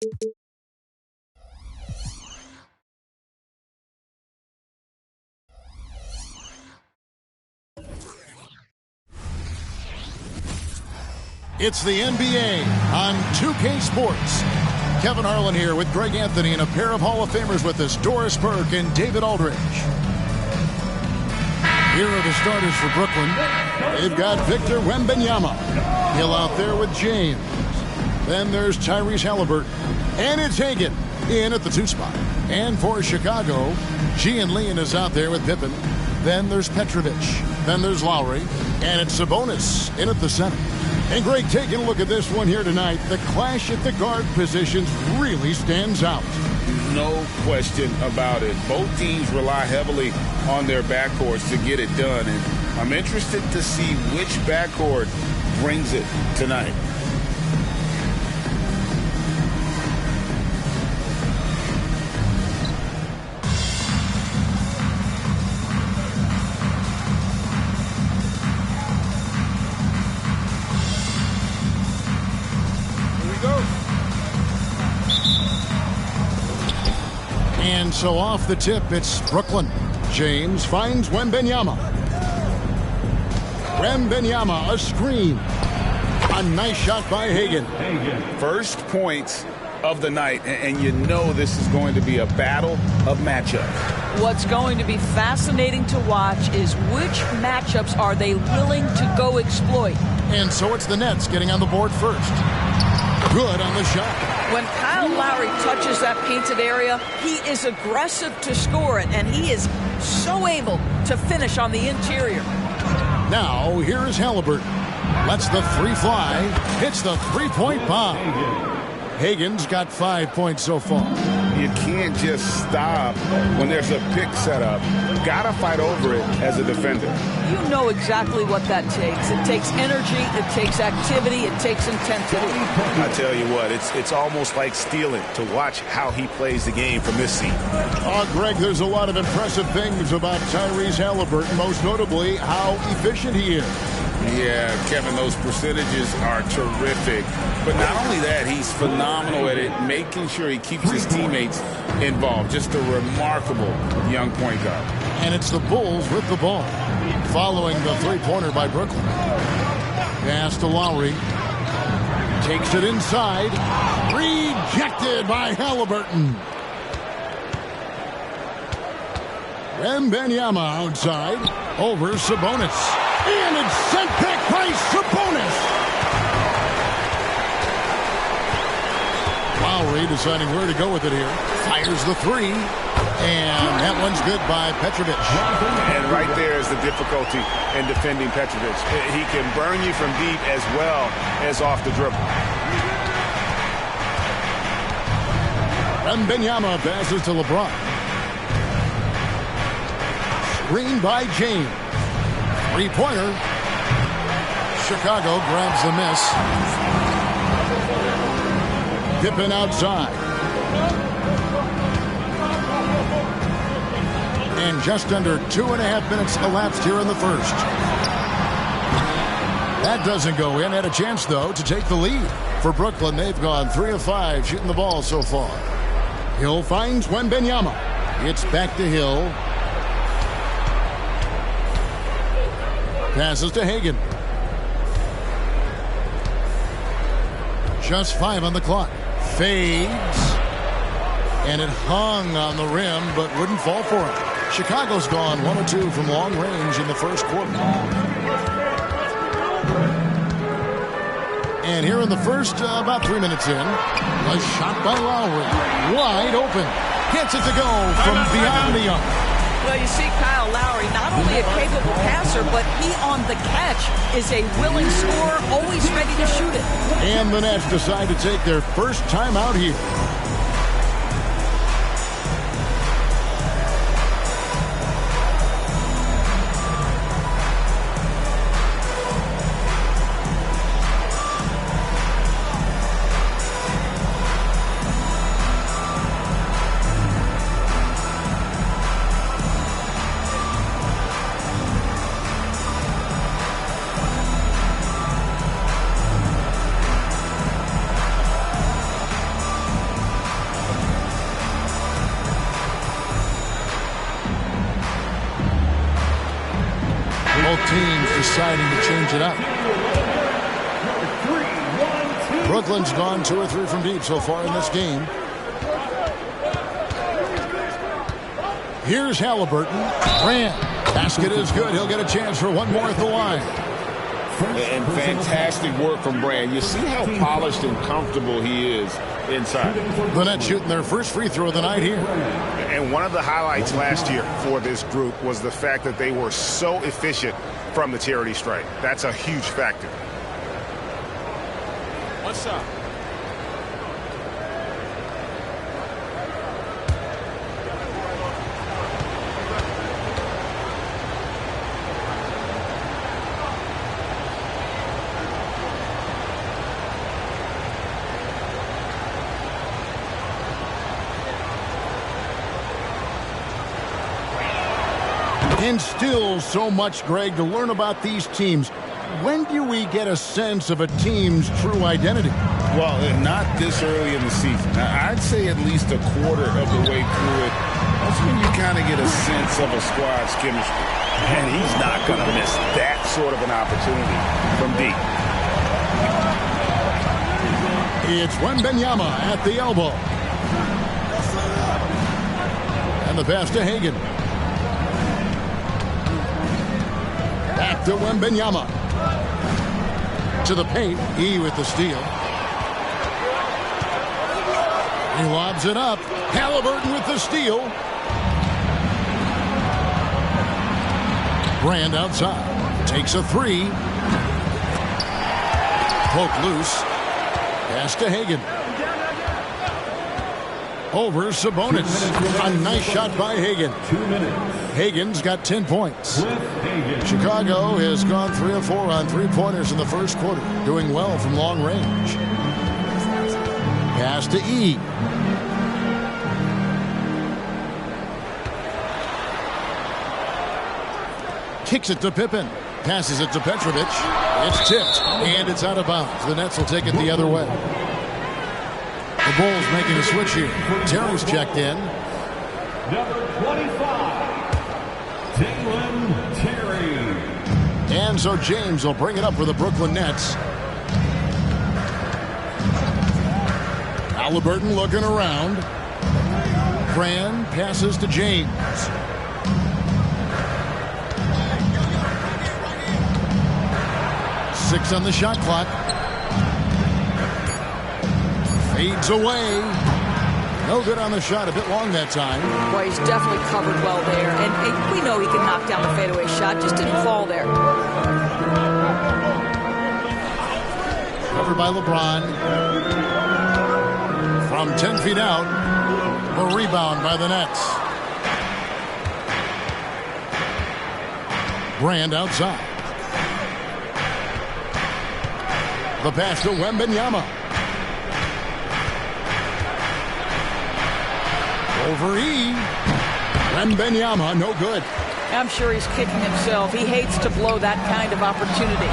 It's the NBA on 2K Sports. Kevin Harlan here with Greg Anthony and a pair of Hall of Famers with us, Doris Burke and David Aldridge. Here are the starters for Brooklyn. They've got Victor Wembanyama. Hill out there with James. Then there's Tyrese Halliburton. And it's Hagan in at the 2 spot. And for Chicago, Gian Leon is out there with Pippen. Then there's Petrovic. Then there's Lowry. And it's Sabonis in at the center. And Greg, taking a look at this one here tonight, the clash at the guard positions really stands out. No question about it. Both teams rely heavily on their backcourts to get it done. And I'm interested to see which backcourt brings it tonight. And so off the tip, it's Brooklyn. James finds Wembanyama. Wembanyama, a screen. A nice shot by Hagan. First points of the night, and you know this is going to be a battle of matchups. What's going to be fascinating to watch is which matchups are they willing to go exploit. And so it's the Nets getting on the board first. Good on the shot. When Kyle Lowry touches that painted area, he is aggressive to score it, and he is so able to finish on the interior. Now, here is Halliburton. Lets the 3 fly. Hits the 3-point bomb. Hagan's got 5 points so far. You can't just stop when there's a pick set up. Gotta fight over it as a defender. You know exactly what that takes. It takes energy, it takes activity, it takes intensity. I tell you what, it's almost like stealing to watch how he plays the game from this seat. Oh, Greg, there's a lot of impressive things about Tyrese Halliburton, most notably how efficient he is. Yeah, Kevin, those percentages are terrific. But not only that, he's phenomenal at it, making sure he keeps his teammates involved. Just a remarkable young point guard. And it's the Bulls with the ball, following the 3-pointer by Brooklyn. Pass to Lowry. Takes it inside. Rejected by Halliburton. Wembanyama outside. Over Sabonis. And it's sent back by Sabonis. Lowry deciding where to go with it here. Fires the 3. And that one's good by Petrovic. And right there is the difficulty in defending Petrovic. He can burn you from deep as well as off the dribble. Wembanyama passes to Lebron. Screen by James. 3-pointer. Chicago grabs the miss. Pippen outside. And just under 2.5 minutes elapsed here in the first. That doesn't go in. Had a chance, though, to take the lead. For Brooklyn, they've gone 3 of 5 shooting the ball so far. Hill finds Wembanyama. It's back to Hill. Passes to Hagan. Just 5 on the clock. Fades. And it hung on the rim, but wouldn't fall for him. Chicago's gone 1 of 2 from long range in the first quarter. And here in the first, about 3 minutes in, a shot by Lowry. Wide open. Gets it to go from beyond the arc. Well, you see Kyle Lowry, not only a capable passer, but he on the catch is a willing scorer, always ready to shoot it. And the Nets decide to take their first time out here. Both teams deciding to change it up. Brooklyn's gone 2 or 3 from deep so far in this game. Here's Halliburton. Grant. Basket is good. He'll get a chance for one more at the line. And fantastic work from Brand. You see how polished and comfortable he is inside. The Nets shooting their first free throw of the night here. And one of the highlights last year for this group was the fact that they were so efficient from the charity stripe. That's a huge factor. What's up? And still so much, Greg, to learn about these teams. When do we get a sense of a team's true identity? Well, not this early in the season. Now, I'd say at least a quarter of the way through it. That's when you kind of get a sense of a squad's chemistry. And he's not going to miss that sort of an opportunity from deep. It's Wembenyama at the elbow. And the pass to Hagan. Back to Wembenyama. To the paint. He with the steal. He lobs it up. Halliburton with the steal. Brand outside. Takes a 3. Poke loose. Pass to Hagan. Over Sabonis. A nice shot by Hagan. 2 minutes. Hagan's got 10 points. Chicago has gone 3 of 4 on three-pointers in the first quarter, doing well from long range. Pass to E. Kicks it to Pippen. Passes it to Petrovic. It's tipped, and it's out of bounds. The Nets will take it the other way. The Bulls making a switch here. Terry's checked in. Number 25, Dalen Terry. And so James will bring it up for the Brooklyn Nets. Halliburton looking around. Brand passes to James. Six on the shot clock. Fades away. No good on the shot. A bit long that time. Boy, he's definitely covered well there. And we know he can knock down the fadeaway shot. Just didn't fall there. Covered by LeBron. From 10 feet out. A rebound by the Nets. Brand outside. The pass to Wembenyama. Over E. Wembenyama, no good. I'm sure he's kicking himself. He hates to blow that kind of opportunity.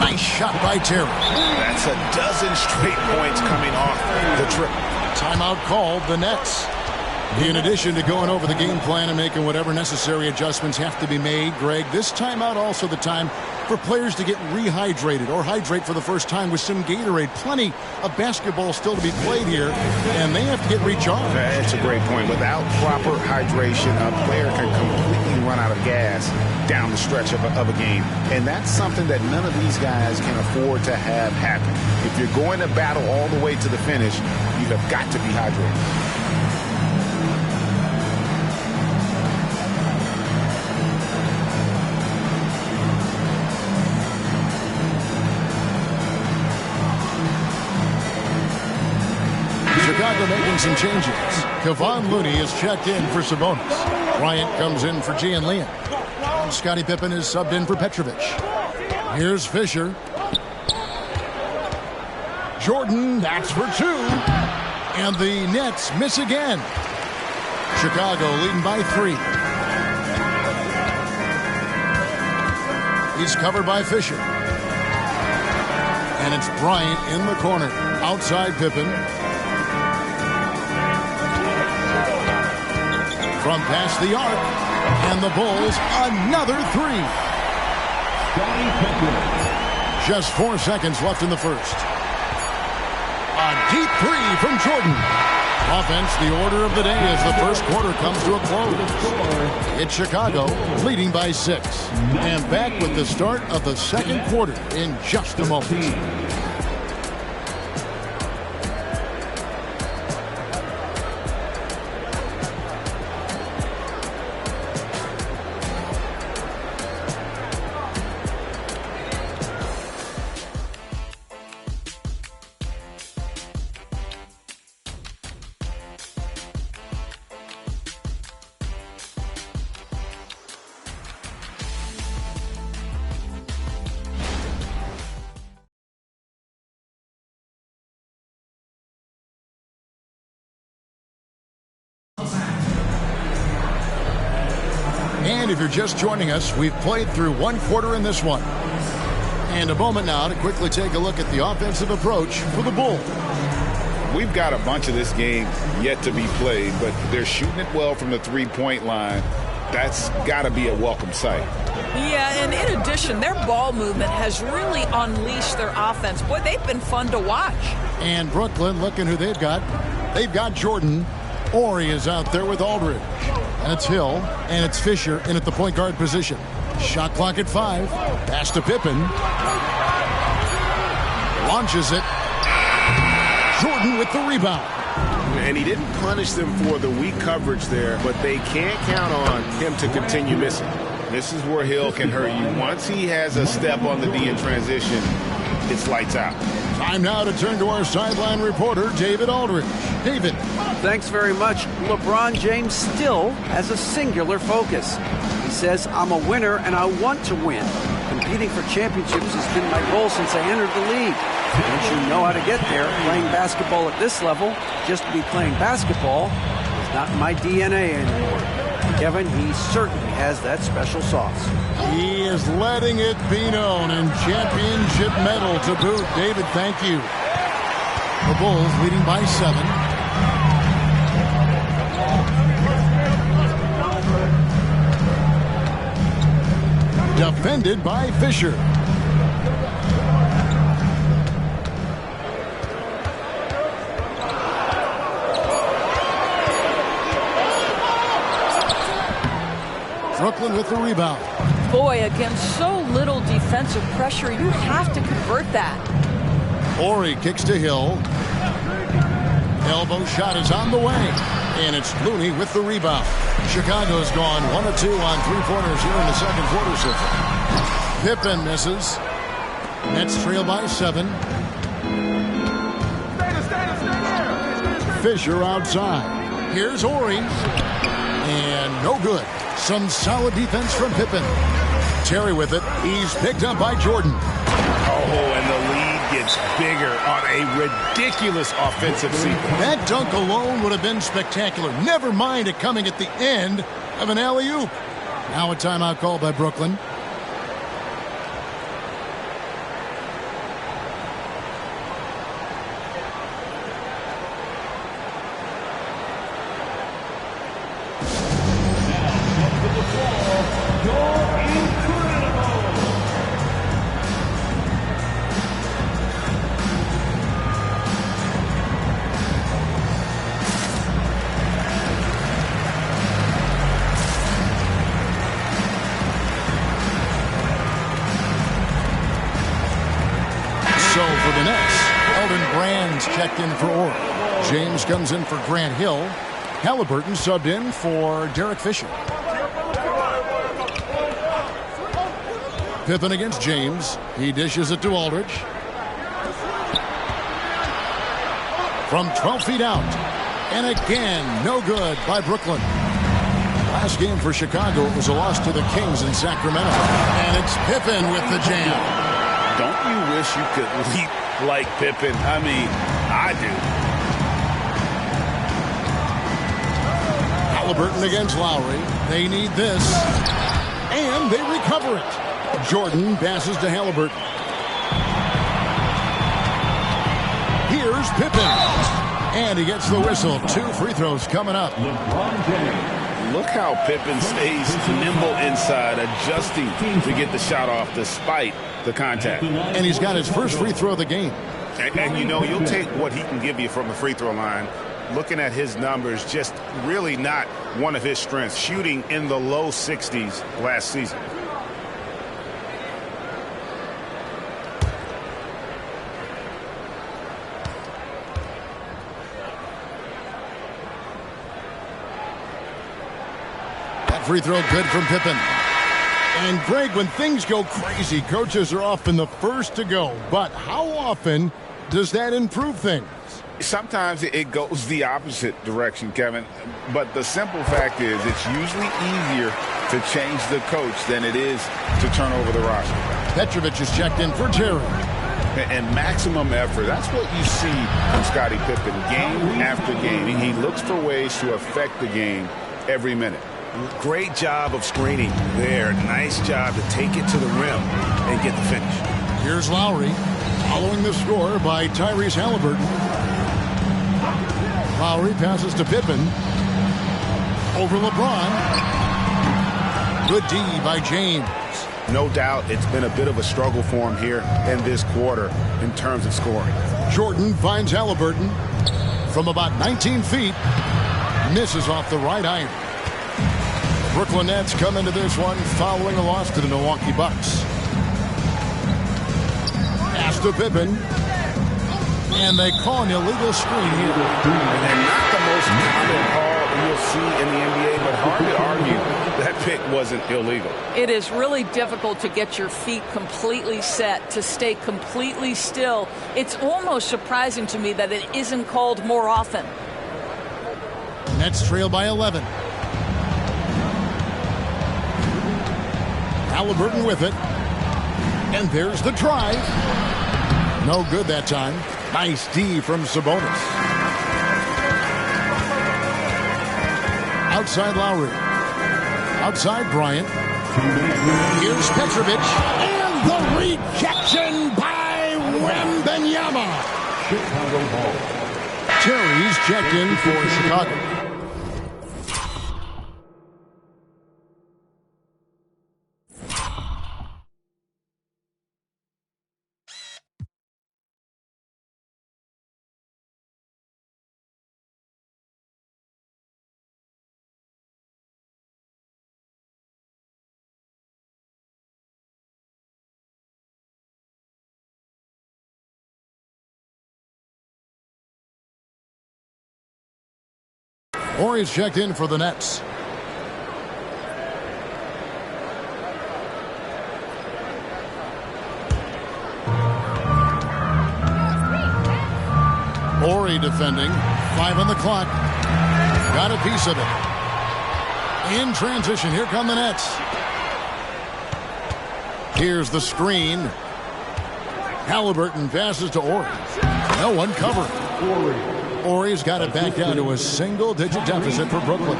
Nice shot by Terry. That's a dozen straight points coming off the trip. Timeout called, the Nets. In addition to going over the game plan and making whatever necessary adjustments have to be made, Greg, this timeout also the time for players to get rehydrated or hydrate for the first time with some Gatorade. Plenty of basketball still to be played here, and they have to get recharged. That's a great point. Without proper hydration, a player can completely run out of gas down the stretch of a game. And that's something that none of these guys can afford to have happen. If you're going to battle all the way to the finish, you have got to be hydrated. Chicago making some changes. Kevon Looney is checked in for Sabonis. Bryant comes in for Gian Lian. Scottie Pippen is subbed in for Petrovic. Here's Fisher. Jordan, that's for 2. And the Nets miss again. Chicago leading by 3. He's covered by Fisher. And it's Bryant in the corner. Outside Pippen. From past the arc, and the Bulls, another 3. Just 4 seconds left in the first. A deep three from Jordan. Offense, the order of the day as the first quarter comes to a close. It's Chicago leading by 6. And back with the start of the second quarter in just a moment. And if you're just joining us, we've played through one quarter in this one. And a moment now to quickly take a look at the offensive approach for the Bulls. We've got a bunch of this game yet to be played, but they're shooting it well from the three-point line. That's got to be a welcome sight. Yeah, and in addition, their ball movement has really unleashed their offense. Boy, they've been fun to watch. And Brooklyn, looking who they've got. They've got Jordan. Ori is out there with Aldridge. And it's Hill, and it's Fisher in at the point guard position. Shot clock at 5. Pass to Pippen. Launches it. Jordan with the rebound. And he didn't punish them for the weak coverage there, but they can't count on him to continue missing. This is where Hill can hurt you. Once he has a step on the D in transition, it's lights out. Time now to turn to our sideline reporter, David Aldridge. David. Thanks very much. LeBron James still has a singular focus. He says, I'm a winner and I want to win. Competing for championships has been my goal since I entered the league. Once you know how to get there, playing basketball at this level, just to be playing basketball, is not my DNA anymore. Kevin, he certainly has that special sauce. He is letting it be known, and championship medal to boot. David, thank you. The Bulls leading by 7. Defended by Fisher. Brooklyn with the rebound. Boy, against so little defensive pressure, you have to convert that. Ori kicks to Hill. Elbow shot is on the way. And it's Looney with the rebound. Chicago's gone 1 of 2 on three-pointers here in the second quarter so far. Pippen misses. Nets trail by 7. Fisher outside. Here's Ori. And no good. Some solid defense from Pippen. Terry with it. He's picked up by Jordan. Oh, and the lead gets bigger on a ridiculous offensive sequence. That dunk alone would have been spectacular. Never mind it coming at the end of an alley-oop. Now a timeout call by Brooklyn. Checked in for Ori. James comes in for Grant Hill. Halliburton subbed in for Derek Fisher. Pippen against James. He dishes it to Aldridge. From 12 feet out. And again, no good by Brooklyn. Last game for Chicago, it was a loss to the Kings in Sacramento. And it's Pippen with the jam. Don't you wish you could leap like Pippen? I mean, I do. Halliburton against Lowry. They need this. And they recover it. Jordan passes to Halliburton. Here's Pippen. And he gets the whistle. 2 free throws coming up. Look how Pippen stays nimble inside, adjusting to get the shot off despite the contact. And he's got his first free throw of the game. And you know, you'll take what he can give you from the free throw line. Looking at his numbers, just really not one of his strengths. Shooting in the low 60s last season. That free throw good from Pippen. And Greg, when things go crazy, coaches are often the first to go. But how often does that improve things? Sometimes it goes the opposite direction, Kevin. But the simple fact is it's usually easier to change the coach than it is to turn over the roster. Petrovic is checked in for Terry. And maximum effort. That's what you see from Scottie Pippen game after game. He looks for ways to affect the game every minute. Great job of screening there. Nice job to take it to the rim and get the finish. Here's Lowry following the score by Tyrese Halliburton. Lowry passes to Pippen. Over LeBron. Good D by James. No doubt it's been a bit of a struggle for him here in this quarter in terms of scoring. Jordan finds Halliburton from about 19 feet. Misses off the right iron. Brooklyn Nets come into this one following a loss to the Milwaukee Bucks. Pass to Pippen. And they call an illegal screen here. And not the most common call you'll see in the NBA, but hard to argue that pick wasn't illegal. It is really difficult to get your feet completely set, to stay completely still. It's almost surprising to me that it isn't called more often. Nets trail by 11. Halliburton with it. And there's the drive. No good that time. Nice D from Sabonis. Outside Lowry. Outside Bryant. Here's Petrovic. And the rejection by Wembenyama. Terry's checked in for Chicago. Horry's checked in for the Nets. Horry defending. 5 on the clock. Got a piece of it. In transition, here come the Nets. Here's the screen. Halliburton passes to Horry. No one covering. Horry's got it back down to a single-digit deficit for Brooklyn.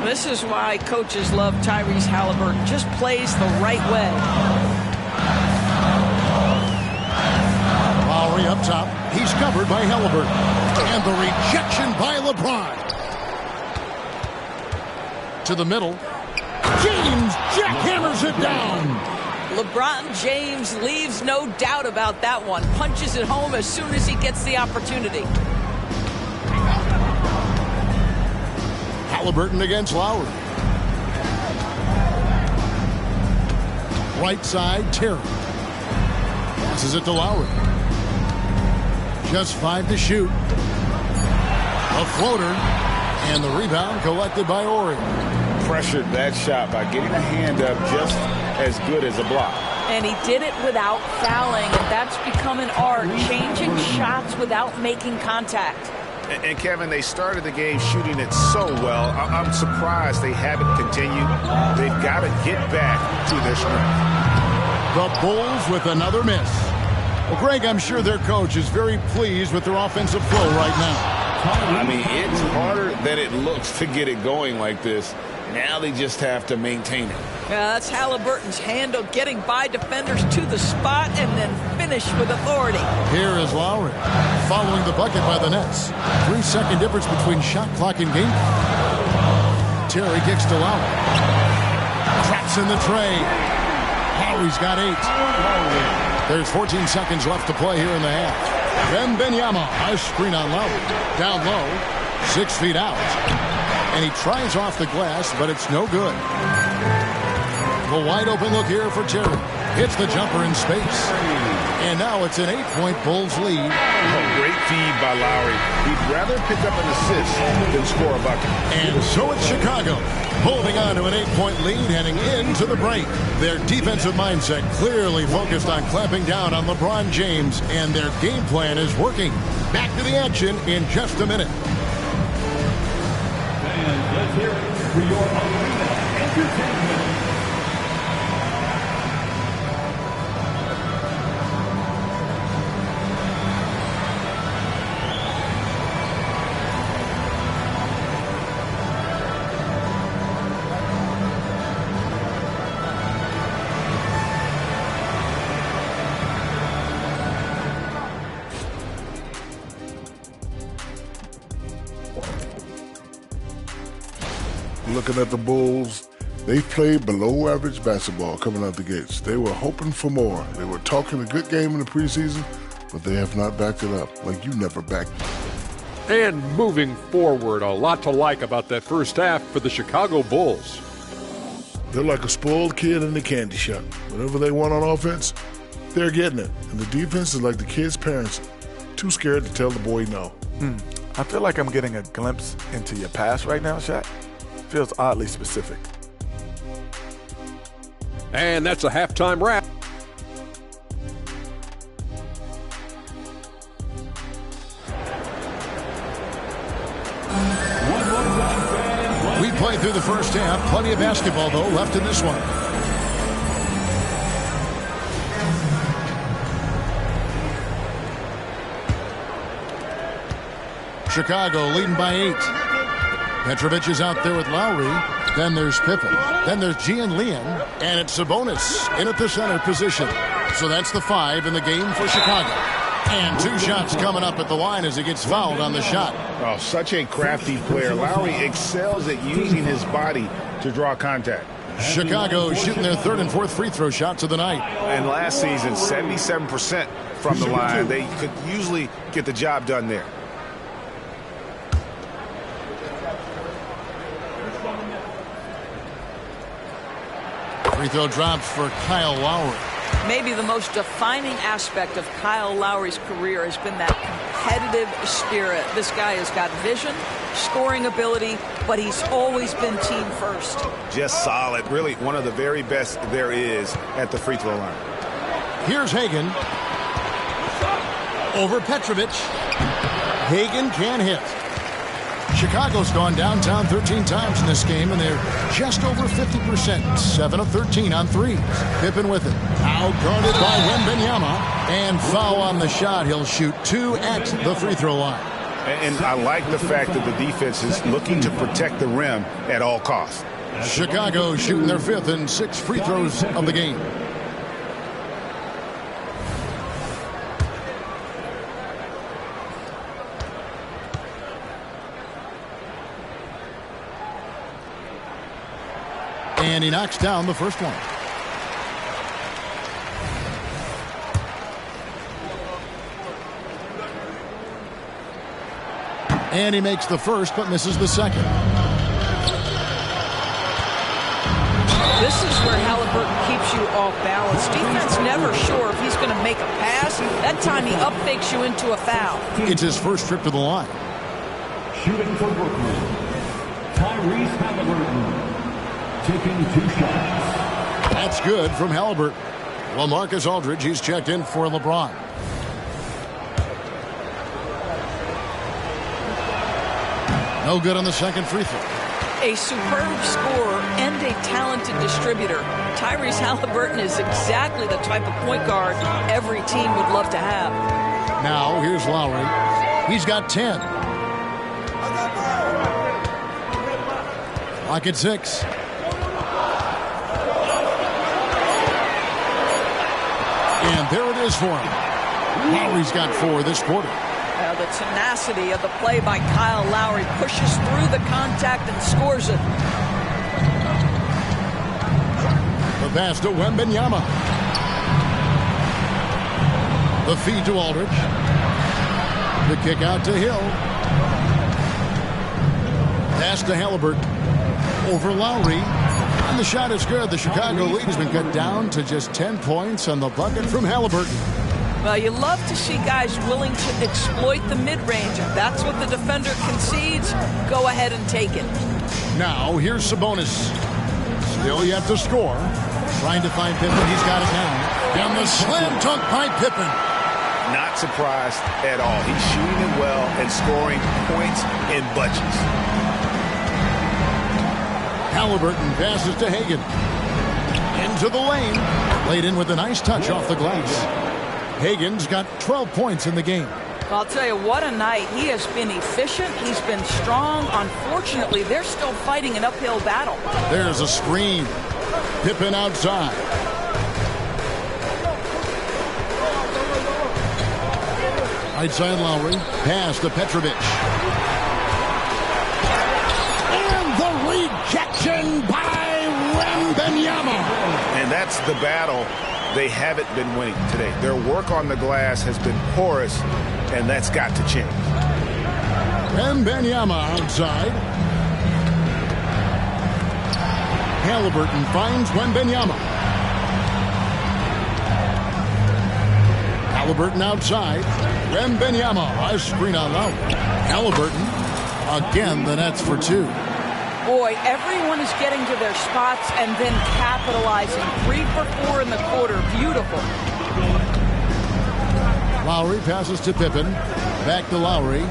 This is why coaches love Tyrese Halliburton. Just plays the right way. Lowry up top. He's covered by Halliburton. And the rejection by LeBron. To the middle. James jackhammers it down. LeBron James leaves no doubt about that one. Punches it home as soon as he gets the opportunity. Halliburton against Lowry. Right side, Terry. Passes it to Lowry. Just 5 to shoot. A floater. And the rebound collected by Horry. Pressured that shot by getting a hand up just as good as a block. And he did it without fouling, and that's become an art, changing shots without making contact. And Kevin, they started the game shooting it so well. I'm surprised they haven't continued. They've got to get back to their strength. The Bulls with another miss. Well, Greg, I'm sure their coach is very pleased with their offensive flow right now. I mean, it's harder than it looks to get it going like this. Now they just have to maintain it. Yeah, that's Halliburton's handle, getting by defenders to the spot and then finish with authority. Here is Lowry following the bucket by the Nets. 3-second difference between shot clock and game. Terry kicks to Lowry. Traps in the tray. Lowry's got 8. There's 14 seconds left to play here in the half. Wembenyama, a screen on Lowry. Down low, 6 feet out. And he tries off the glass, but it's no good. The wide open look here for Terry. Hits the jumper in space. And now it's an 8-point Bulls lead. Oh, great feed by Lowry. He'd rather pick up an assist than score a bucket. And so it's Chicago, holding on to an 8-point lead heading into the break. Their defensive mindset clearly focused on clamping down on LeBron James, and their game plan is working. Back to the action in just a minute. And let's hear it for your arena entertainment. Looking at the Bulls, they played below average basketball coming out the gates. They were hoping for more. They were talking a good game in the preseason, but they have not backed it up like you never backed it. And moving forward, a lot to like about that first half for the Chicago Bulls. They're like a spoiled kid in the candy shop. Whatever they want on offense, they're getting it. And the defense is like the kid's parents, too scared to tell the boy no. I feel like I'm getting a glimpse into your past right now, Shaq. Feels oddly specific. And that's a halftime wrap. We played through the first half. Plenty of basketball, though, left in this one. Chicago leading by 8. Petrovic is out there with Lowry. Then there's Pippen. Then there's Gian Leon. And it's Sabonis in at the center position. So that's the 5 in the game for Chicago. And 2 shots coming up at the line as he gets fouled on the shot. Oh, such a crafty player. Lowry excels at using his body to draw contact. Chicago shooting their 3rd and 4th free throw shots of the night. And last season, 77% from the line. They could usually get the job done there. Free throw drops for Kyle Lowry. Maybe the most defining aspect of Kyle Lowry's career has been that competitive spirit. This guy has got vision, scoring ability, but he's always been team first. Just solid. Really one of the very best there is at the free throw line. Here's Hagan. Over Petrovic. Hagan can't hit. Chicago's gone downtown 13 times in this game, and they're just over 50%. 7 of 13 on threes. Pippen with it. Outguarded by Wembenyama. And foul on the shot. He'll shoot 2 at the free throw line. And I like the fact that the defense is looking to protect the rim at all costs. Chicago shooting their 5th and 6th free throws of the game. And he knocks down the first one. And he makes the first, but misses the second. This is where Halliburton keeps you off balance. Defense never sure if he's going to make a pass. That time he up-fakes you into a foul. It's his first trip to the line. Shooting for Brooklyn, Tyrese Halliburton. Taking 2 shots. That's good from Halliburton. LaMarcus Aldridge, he's checked in for LeBron. No good on the second free throw. A superb scorer and a talented distributor. Tyrese Halliburton is exactly the type of point guard every team would love to have. Now, here's Lowry. He's got 10. Lock at 6. And there it is for him. Lowry's got 4 this quarter. The tenacity of the play by Kyle Lowry pushes through the contact and scores it. pass to Wembenyama. The feed to Aldridge. The kick out to Hill. Pass to Halliburton. Over Lowry. And the shot is good. The Chicago lead has been cut down to just 10 points on the bucket from Halliburton. Well, you love to see guys willing to exploit the mid-range. If that's what the defender concedes, go ahead and take it. Now, here's Sabonis. Still yet to score. Trying to find Pippen. He's got it down. Down the slam dunk by Pippen. Not surprised at all. He's shooting it well and scoring points in bunches. Halliburton passes to Hagan. Into the lane. Laid in with a nice touch off the glass. Hagan's got 12 points in the game. I'll tell you, what a night. He has been efficient. He's been strong. Unfortunately, they're still fighting an uphill battle. There's a screen. Pippen outside. Right side Lowry. Pass to Petrovic. And the rejection by Wembenyama. And that's the battle they haven't been winning today. Their work on the glass has been porous, and that's got to change. Wembenyama outside. Halliburton finds Wembenyama. Halliburton outside. Wembenyama, a screen on Lowry. Halliburton, again, the nets for two. Boy, everyone is getting to their spots and then capitalizing. 3 for 4 in the quarter. Beautiful. Lowry passes to Pippen. Back to Lowry.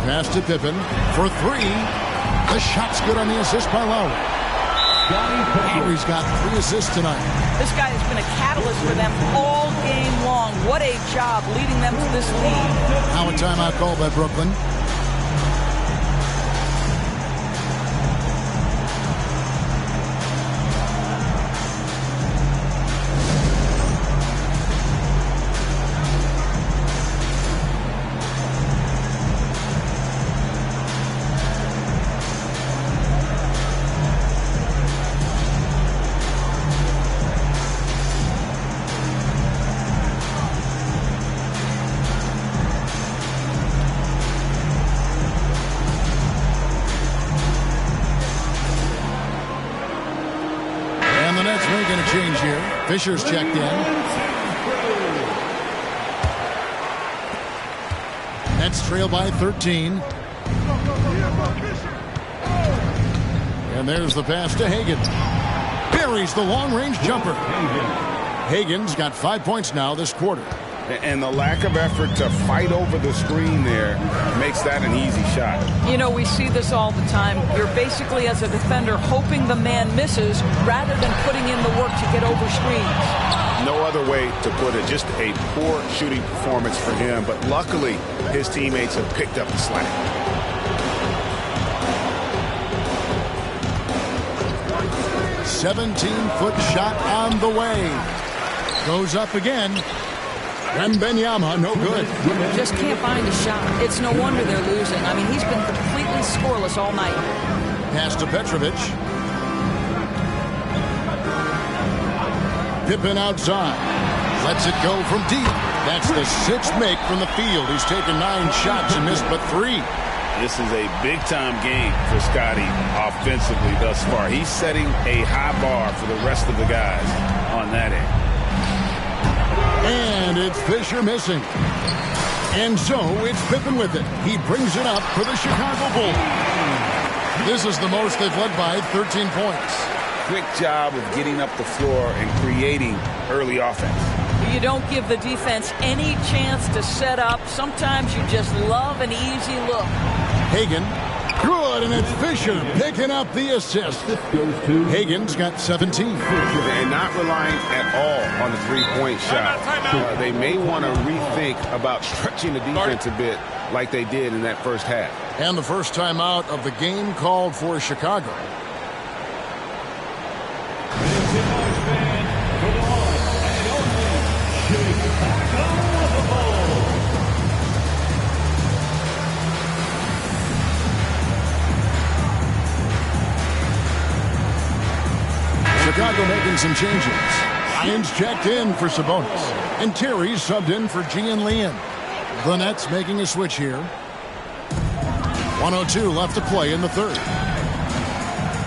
Pass to Pippen for 3. The shot's good on the assist by Lowry. Lowry's got 3 assists tonight. This guy has been a catalyst for them all game long. What a job leading them to this lead. Now a timeout call by Brooklyn. Change here. Fisher's checked in. Nets trail by 13. And there's the pass to Hagan. Buries the long-range jumper. Hagan's got 5 points now this quarter. And the lack of effort to fight over the screen there makes that an easy shot. You know, we see this all the time. You're basically, as a defender, hoping the man misses rather than putting in the work to get over screens. No other way to put it. Just a poor shooting performance for him. But luckily, his teammates have picked up the slack. A 17-foot shot on the way. Goes up again. Wembenyama, no good. Just can't find a shot. It's no wonder they're losing. I mean, he's been completely scoreless all night. Pass to Petrovic. Pippen outside. Lets it go from deep. That's the 6th make from the field. He's taken 9 shots and missed but 3. This is a big-time game for Scotty offensively thus far. He's setting a high bar for the rest of the guys on that end. And it's Fisher missing. And so it's Pippen with it. He brings it up for the Chicago Bulls. This is the most they've led by 13 points. Quick job of getting up the floor and creating early offense. You don't give the defense any chance to set up. Sometimes you just love an easy look. Hagan, good, and it's Fisher picking up the assist. Hagan's got 17. And not relying at all on the three-point shot. They may want to rethink about stretching the defense a bit like they did in that first half. And the first timeout of the game called for Chicago. Chicago making some changes. Ryan's checked in for Sabonis. And Terry's subbed in for Gian Leon. The Nets making a switch here. 1:02 left to play in the third.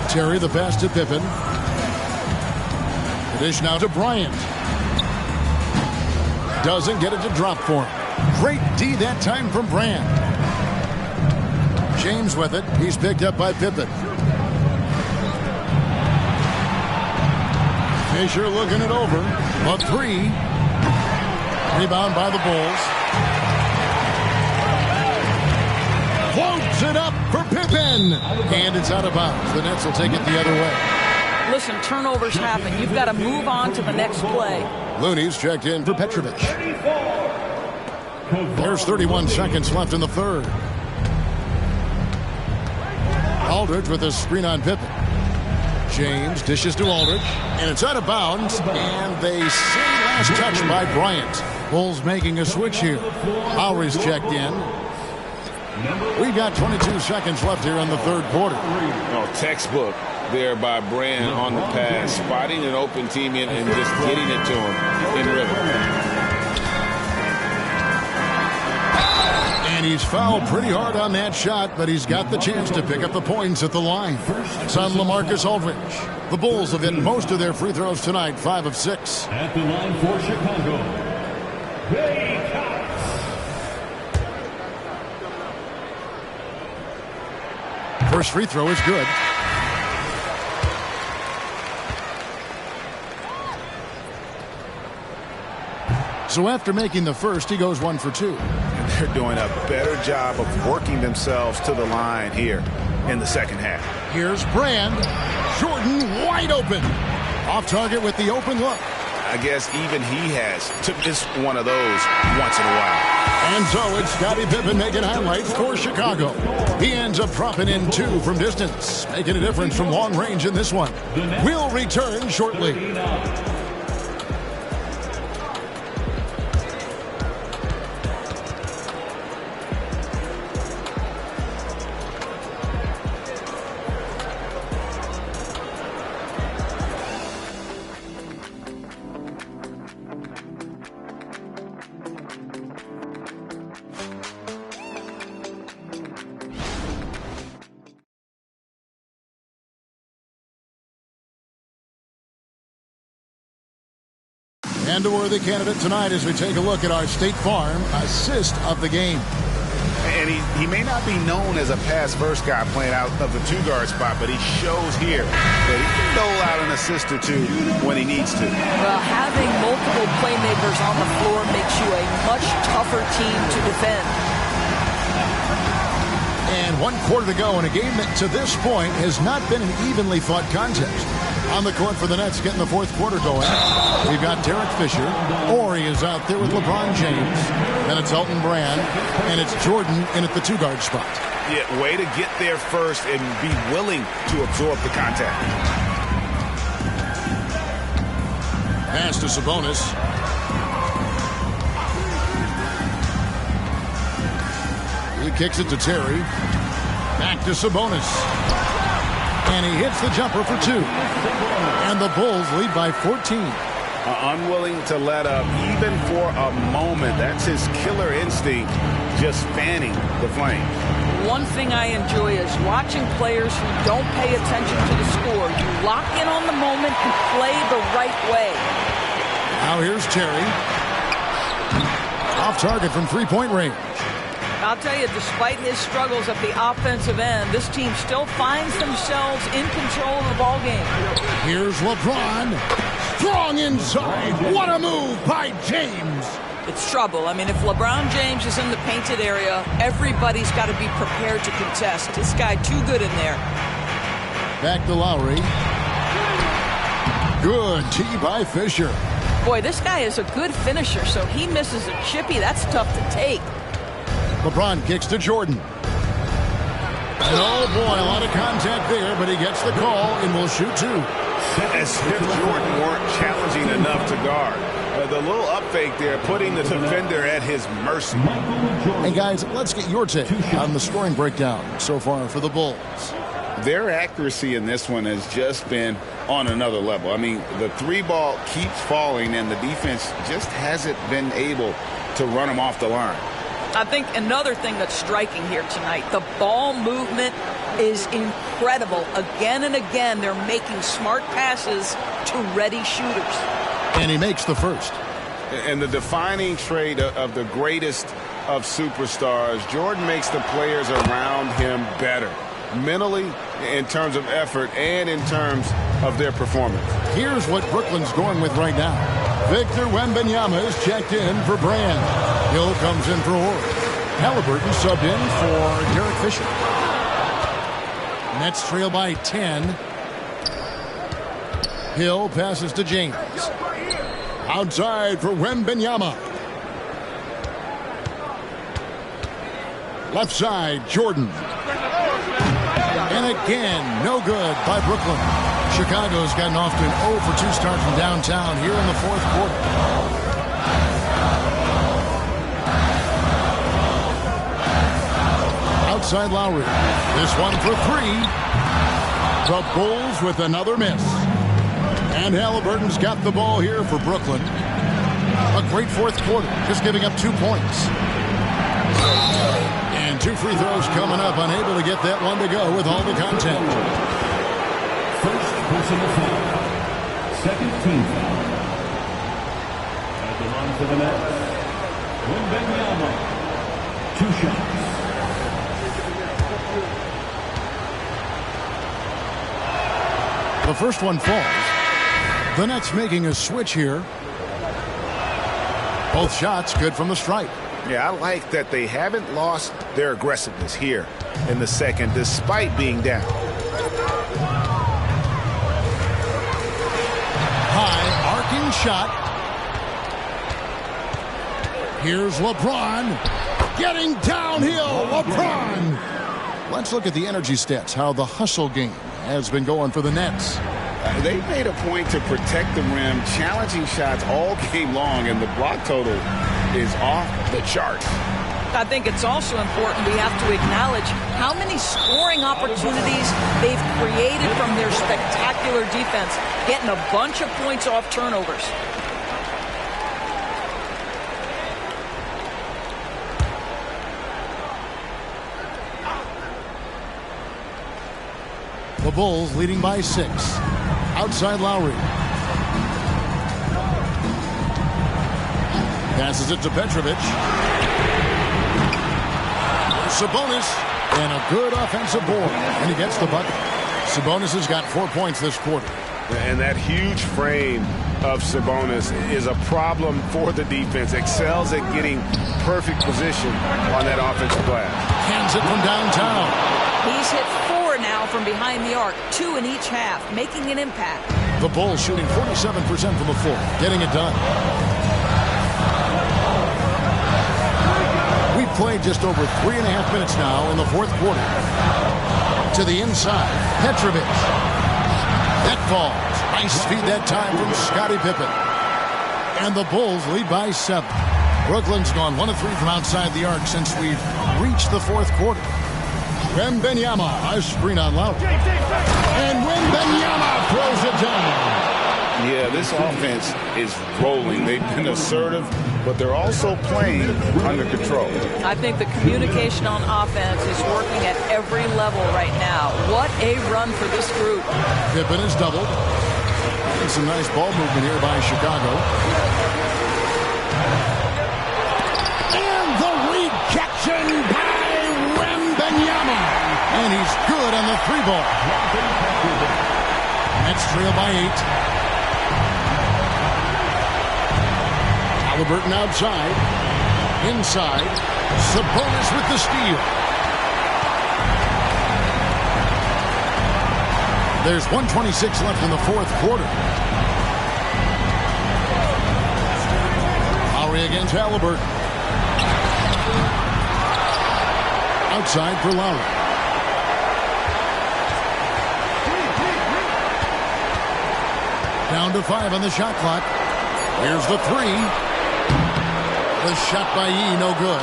Terry the pass to Pippen. The dish now to Bryant. Doesn't get it to drop for him. Great D that time from Brand. James with it. He's picked up by Pippen. Fisher looking it over. A three. Rebound by the Bulls. Floats it up for Pippen. And it's out of bounds. The Nets will take it the other way. Listen, turnovers happen. You've got to move on to the next play. Looney's checked in for Petrovic. There's 31 seconds left in the third. Aldridge with a screen on Pippen. James dishes to Aldridge. And it's out of bounds. And they say last touch by Bryant. Bulls making a switch here. Lowry's checked in. We've got 22 seconds left here in the third quarter. Oh, textbook there by Brand on the pass. Spotting an open teammate and just getting it to him in rhythm. And he's fouled pretty hard on that shot, but he's got the chance to pick up the points at the line. Son LaMarcus Aldridge. The Bulls have hit most of their free throws tonight, 5 of 6. At the line for Chicago, First free throw is good. So after making the first, he goes 1 for 2. And they're doing a better job of working themselves to the line here in the second half. Here's Brand. Jordan wide open. Off target with the open look. I guess even he has to miss one of those once in a while. And so it's Scottie Pippen making highlights for Chicago. He ends up dropping in 2 from distance, making a difference from long range in this one. We'll return shortly. And a worthy candidate tonight as we take a look at our State Farm assist of the game. And he may not be known as a pass-first guy playing out of the two-guard spot, but he shows here that he can dole out an assist or two when he needs to. Well, having multiple playmakers on the floor makes you a much tougher team to defend. And 1 quarter to go in a game that to this point has not been an evenly fought contest. On the court for the Nets getting the fourth quarter going. We've got Derek Fisher. Ori is out there with LeBron James. Then it's Elton Brand. And it's Jordan in at the two-guard spot. Yeah, way to get there first and be willing to absorb the contact. Pass to Sabonis. He kicks it to Terry. Back to Sabonis. And he hits the jumper for 2. And the Bulls lead by 14. Unwilling to let up even for a moment. That's his killer instinct, just fanning the flames. One thing I enjoy is watching players who don't pay attention to the score. You lock in on the moment and play the right way. Now here's Terry. Off target from three-point range. I'll tell you, despite his struggles at the offensive end, this team still finds themselves in control of the ball game. Here's LeBron. Strong inside. What a move by James. It's trouble. I mean, if LeBron James is in the painted area, everybody's got to be prepared to contest. This guy too good in there. Back to Lowry. Good tee by Fisher. Boy, this guy is a good finisher, so he misses a chippy. That's tough to take. LeBron kicks to Jordan. And oh boy, a lot of contact there, but he gets the call and will shoot 2. As if Jordan weren't challenging enough to guard. The little up fake there, putting the defender at his mercy. Hey guys, let's get your take on the scoring breakdown so far for the Bulls. Their accuracy in this one has just been on another level. I mean, the three ball keeps falling, and the defense just hasn't been able to run them off the line. I think another thing that's striking here tonight, the ball movement is incredible. Again and again, they're making smart passes to ready shooters. And he makes the first. And the defining trait of the greatest of superstars, Jordan makes the players around him better, mentally, in terms of effort, and in terms of their performance. Here's what Brooklyn's going with right now. Victor Wembanyama is checked in for Brand. Hill comes in for Horry. Halliburton subbed in for Derek Fisher. Nets trail by 10. Hill passes to James. Outside for Wembanyama. Left side, Jordan. And again, no good by Brooklyn. Chicago's gotten off to an 0 for 2 start from downtown here in the fourth quarter. Outside Lowry. This one for 3. The Bulls with another miss. And Halliburton's got the ball here for Brooklyn. A great fourth quarter, just giving up 2 points. And 2 free throws coming up, unable to get that one to go with all the contact. First personal foul. Second team foul. At the line for the Nets, Wembanyama. 2 shots. The first one falls. The Nets making a switch here. Both shots good from the stripe. Yeah, I like that they haven't lost their aggressiveness here in the second, despite being down. High arcing shot. Here's LeBron. Getting downhill. LeBron. Let's look at the energy stats, how the hustle game has been going for the Nets. They made a point to protect the rim, challenging shots all game long, and the block total is off the charts. I think it's also important we have to acknowledge how many scoring opportunities they've created from their spectacular defense, getting a bunch of points off turnovers. The Bulls leading by 6. Outside Lowry. Passes it to Petrovic. Sabonis. And a good offensive board. And he gets the bucket. Sabonis has got 4 points this quarter. And that huge frame of Sabonis is a problem for the defense. Excels at getting perfect position on that offensive glass. Hands it from downtown. He's hit 4 now from behind the arc, 2 in each half, making an impact. The Bulls shooting 47% from the floor, getting it done. We've played just over 3.5 minutes now in the fourth quarter. To the inside, Petrovic. That falls. Nice feed that time from Scottie Pippen. And the Bulls lead by 7. Brooklyn's gone 1 of 3 from outside the arc since we've reached the fourth quarter. Wembanyama, a screen on Lowry. And Wembanyama throws it down. Yeah, this offense is rolling. They've been assertive, but they're also playing under control. I think the communication on offense is working at every level right now. What a run for this group. Pippen is doubled. And some nice ball movement here by Chicago. And the rejection by Wembanyama. And he's good on the 3-ball. Nets trail by 8. Halliburton outside. Inside. Sabonis with the steal. There's 1:26 left in the fourth quarter. Lowry against Halliburton. Outside for Lowry. Down to 5 on the shot clock. Here's the 3. The shot by Yee, no good.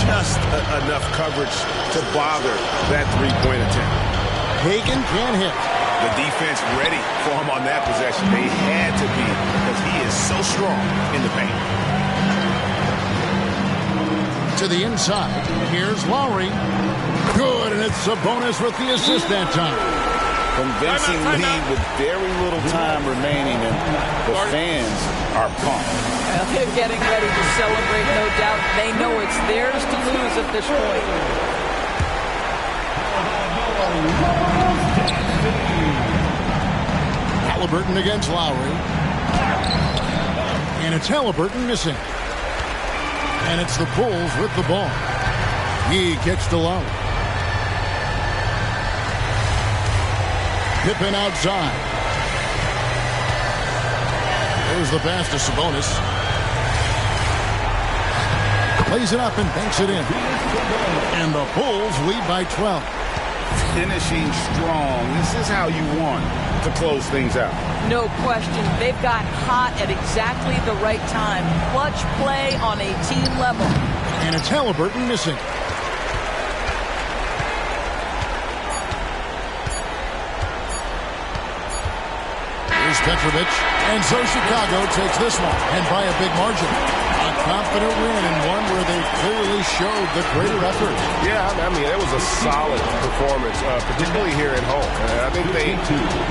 Just enough coverage to bother that 3-point attempt. Hagan can't hit. The defense ready for him on that possession. They had to be because he is so strong in the paint. To the inside, here's Lowry. Good, and it's Sabonis with the assist that time. Convincing lead with very little time remaining, and the fans are pumped. Well, they're getting ready to celebrate, no doubt. They know it's theirs to lose at this point. Halliburton against Lowry. And it's Halliburton missing. And it's the Bulls with the ball. He kicks to Lowry. Pippen outside. There's the pass to Sabonis. Plays it up and banks it in. And the Bulls lead by 12. Finishing strong. This is how you want to close things out. No question. They've got hot at exactly the right time. Clutch play on a team level. And it's Halliburton missing. Here's Petrovic. And so Chicago takes this one, and by a big margin. A confident win, and one where they clearly showed the greater effort. Yeah, I mean, it was a solid performance, particularly here at home. And I think they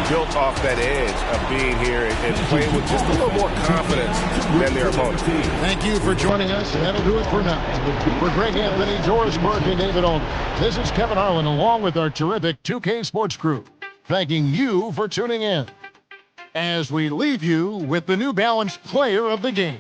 built off that edge of being here and playing with just a little more confidence than their opponent. Thank you for joining us, and that'll do it for now. For Greg Anthony, Doris Burke, and David Olney, this is Kevin Harlan along with our terrific 2K Sports crew, thanking you for tuning in as we leave you with the New Balance Player of the Game.